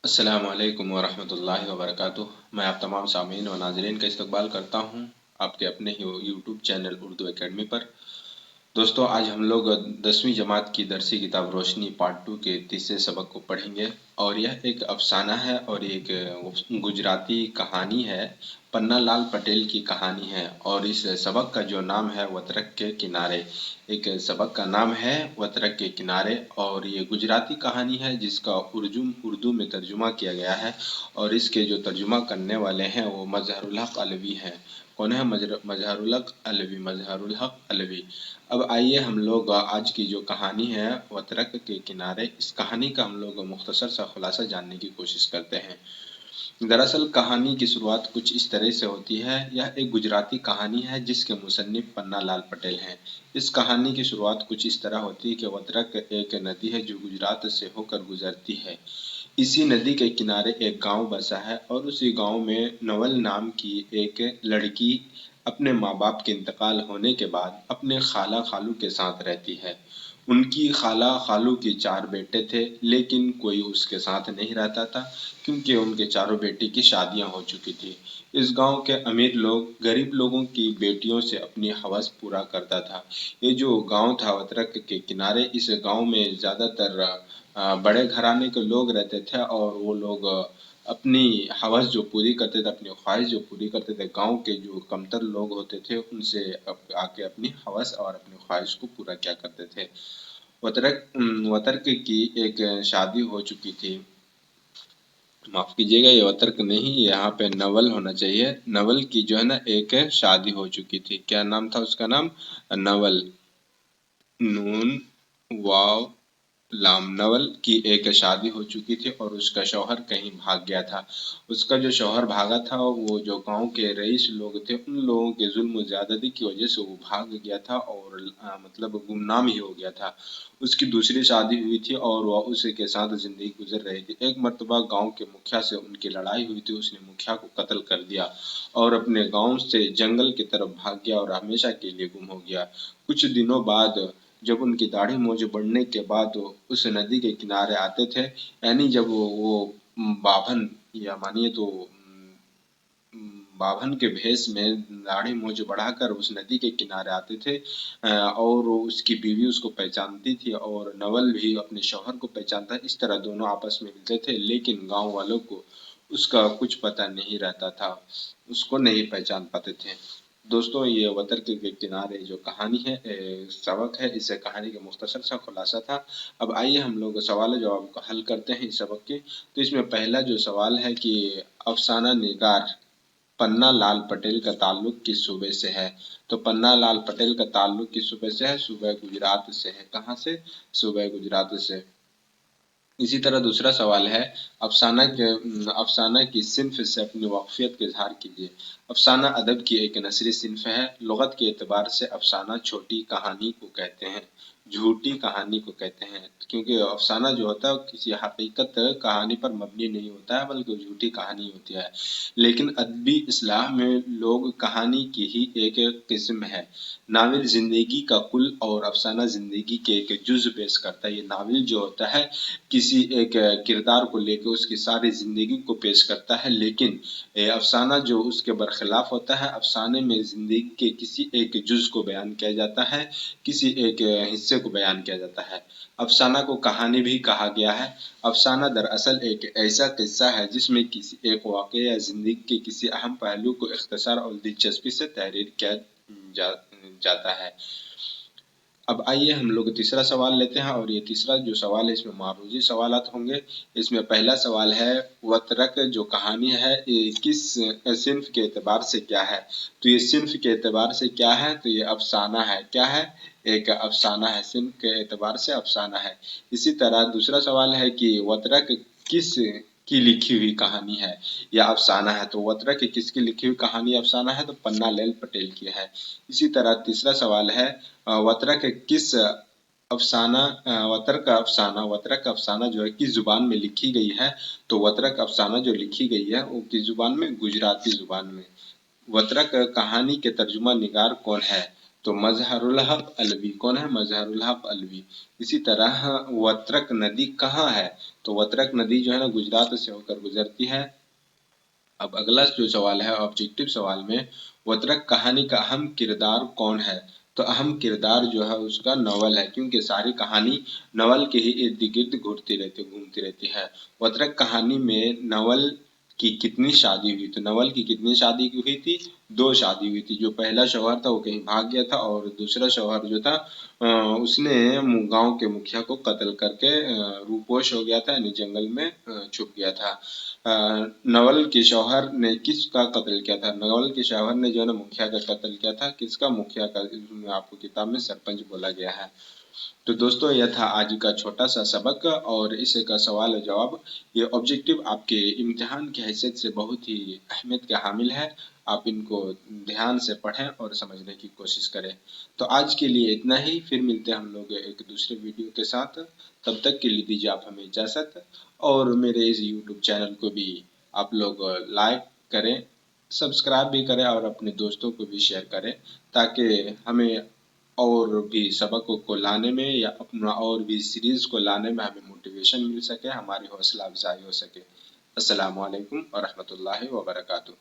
अस्सलामुअलैकुम वरहमतुल्लाहि वबरकातुह। मैं आप तमाम सामीन व नाज़रीन का इस्तकबाल करता हूँ आपके अपने ही यूट्यूब चैनल उर्दू एकेडमी पर। दोस्तों, आज हम लोग 10वीं जमात की दरसी किताब रोशनी पार्ट 2 के तीसरे सबक को पढ़ेंगे। और यह एक अफसाना है और एक गुजराती कहानी है। पन्ना लाल पटेल की कहानी है और इस सबक का जो नाम है वतरक के किनारे। एक सबक का नाम है वतरक के किनारे और ये गुजराती कहानी है जिसका उर्दू में तर्जुमा किया गया है। और इसके जो तर्जुमा करने वाले हैं वो मजहरुल हक अलवी हैं। कौन है? मजहरुल हक अलवी। अब आइए हम लोग आज की जो कहानी है वतरक के किनारे, इस कहानी का हम लोग मुख्तसर सा खुलासा जानने की कोशिश करते हैं। दरअसल कहानी की शुरुआत कुछ इस तरह से होती है। यह एक गुजराती कहानी है जिसके मुसन्निफ पन्ना लाल पटेल हैं। इस कहानी की शुरुआत कुछ इस तरह होती है कि वतरक एक नदी है जो गुजरात से होकर गुजरती है। इसी नदी के किनारे एक गांव बसा है और उसी गांव में नवल नाम की एक लड़की अपने माँ बाप के इंतकाल होने के बाद अपने खाला खालू के साथ रहती है। उनकी खाला खालू की 4 बेटे थे, लेकिन कोई उसके साथ नहीं रहता था क्योंकि उनके चारों बेटी की शादियां हो चुकी थी। इस गांव के अमीर लोग गरीब लोगों की बेटियों से अपनी हवस पूरा करता था। ये जो गांव था वतरक के किनारे, इस गांव में ज्यादातर बड़े घराने के लोग रहते थे और वो लोग अपनी हवस जो पूरी करते थे, अपनी ख्वाहिश जो पूरी करते थे, गांव के जो कमतर लोग होते थे उनसे आके अपनी हवस और अपनी ख्वाहिश को पूरा किया करते थे। वतरक की एक शादी हो चुकी थी। माफ कीजिएगा, ये वतर्क नहीं, यहाँ पे नवल होना चाहिए। नवल की जो है ना एक शादी हो चुकी थी। क्या नाम था उसका? नाम नवल, नून वाव लाम। नवल की एक शादी हो चुकी थी और उसका शौहर कहीं भाग गया था। उसका जो शौहर भागा था वो जो गांव के रईस लोग थे उन लोगों के जुल्म ज्यादती की वजह से वो भाग गया था और मतलब गुमनाम ही हो गया था। उसकी दूसरी शादी हुई थी और वह उसी के साथ जिंदगी गुजर रही थी। एक मर्तबा गांव के मुखिया से उनकी लड़ाई हुई थी। उसने मुखिया को कत्ल कर दिया और अपने गांव से जंगल की तरफ भाग गया और हमेशा के लिए गुम हो गया। कुछ दिनों बाद जब उनकी दाढ़ी मूंछ बढ़ने के बाद वो उस नदी के किनारे आते थे, यानी जब वो बाभन या मानिए तो बाभन के भेष में दाढ़ी मूंछ बढ़ाकर उस नदी के किनारे आते थे और उसकी बीवी उसको पहचानती थी और नवल भी अपने शौहर को पहचानता। इस तरह दोनों आपस में मिलते थे, लेकिन गांव वालों को उसका कुछ पता नहीं रहता था, उसको नहीं पहचान पाते थे। दोस्तों, ये वतर्क के किनारे जो कहानी है सबक है, इस कहानी का मुख्तसर सा खुलासा था। अब आइए हम लोग सवाल जवाब को हल करते हैं इस सबक के। तो इसमें पहला जो सवाल है कि अफसाना निगार पन्ना लाल पटेल का ताल्लुक किस सूबे से है? तो पन्ना लाल पटेल का ताल्लुक किस सूबे से है? सूबे गुजरात से है। कहाँ से? सूबे गुजरात से। इसी तरह दूसरा सवाल है, अफसाना की सिन्फ से अपनी वाकफियत का इजहार कीजिए। अफसाना अदब की एक नसरी सिन्फ है। लुगत के एतबार से अफसाना छोटी कहानी को कहते हैं, झूठी कहानी को कहते हैं, क्योंकि अफसाना जो होता है वो किसी हकीकत कहानी पर मबनी नहीं होता है बल्कि झूठी कहानी होती है। लेकिन अदबी इस्लाह में लोग कहानी की ही एक किस्म है। नावल जिंदगी का कुल और अफसाना जिंदगी के एक जुज पेश करता है। ये नावल जो होता है किसी एक किरदार को लेकर उसकी सारी जिंदगी को पेश करता है, लेकिन अफसाना जो उसके बरखिलाफ होता है। अफसाने में जिंदगी के किसी एक जुज को बयान किया जाता है, किसी एक हिस्से को बयान किया जाता है। अफसाना को कहानी भी कहा गया है। अफसाना दरअसल एक ऐसा किस्सा है जिसमें किसी एक वाक़या या जिंदगी के किसी अहम पहलू को इख्तिसार और दिलचस्पी से तहरीर किया जाता है। अब आइए हम लोग तीसरा सवाल लेते हैं और ये तीसरा जो सवाल है इसमें मारूजी सवालात होंगे। इसमें पहला सवाल है, वतरक जो कहानी है ये किस सिन्फ के एतबार से क्या है? तो ये सिन्फ के एतबार से क्या है? तो ये अफसाना है। क्या है? एक अफसाना है, सिन्फ के एतबार से अफसाना है। इसी तरह दूसरा सवाल है कि वतरक किस की लिखी हुई कहानी है या अफसाना है? तो वतरक किसकी लिखी हुई कहानी अफसाना है? तो पन्ना लाल पटेल की है। इसी तरह तीसरा सवाल है, वतरक किस अफसाना वतरक का अफसाना जो है किस जुबान में लिखी गई है? तो वतरक अफसाना जो लिखी गई है वो किस जुबान में? गुजराती जुबान में। वतरक कहानी के तर्जुमा निगार कौन है? तो मजहरुल हक अलवी कौन है? मजहरुल हक अलवी। इसी तरह वत्रक नदी कहाँ है? तो वत्रक नदी जो है ना गुजरात से होकर गुजरती है। अब अगला जो सवाल है ऑब्जेक्टिव सवाल में, वत्रक कहानी का अहम किरदार कौन है? तो अहम किरदार जो है उसका नवल है, क्योंकि सारी कहानी नवल के ही इर्द गिर्द घूमती रहती है। वत्रक कहानी में नवल की कितनी शादी हुई? तो नवल की कितनी शादी हुई थी? 2 शादी हुई थी। जो पहला शौहर था वो कहीं भाग गया था और दूसरा शौहर जो था उसने गांव के मुखिया को कत्ल करके रूपोश हो गया था, यानी जंगल में छुप गया था। नवल के शौहर ने किसका कत्ल किया था? नवल के शौहर ने जो है ना मुखिया का कत्ल किया था। किसका? मुखिया का। आपको किताब में सरपंच बोला गया है। तो दोस्तों यह था आज का छोटा सा सबक और इसका सवाल और जवाब। ये ऑब्जेक्टिव आपके इम्तिहान की हैसियत से बहुत ही अहमियत के हामिल है। आप इनको ध्यान से पढ़ें और समझने की कोशिश करें। तो आज के लिए इतना ही, फिर मिलते हैं हम लोग एक दूसरे वीडियो के साथ। तब तक के लिए दीजिए आप हमें इजाज़त, और मेरे इस यूट्यूब चैनल को भी आप लोग लाइक करें, सब्सक्राइब भी करें और अपने दोस्तों को भी शेयर करें, ताकि हमें और भी सबकों को लाने में या अपना और भी सीरीज को लाने में हमें मोटिवेशन मिल सके, हमारी हौसला अफजाई हो सके। अस्सलामु अलैकुम व रहमतुल्लाहि व बरकातुहू।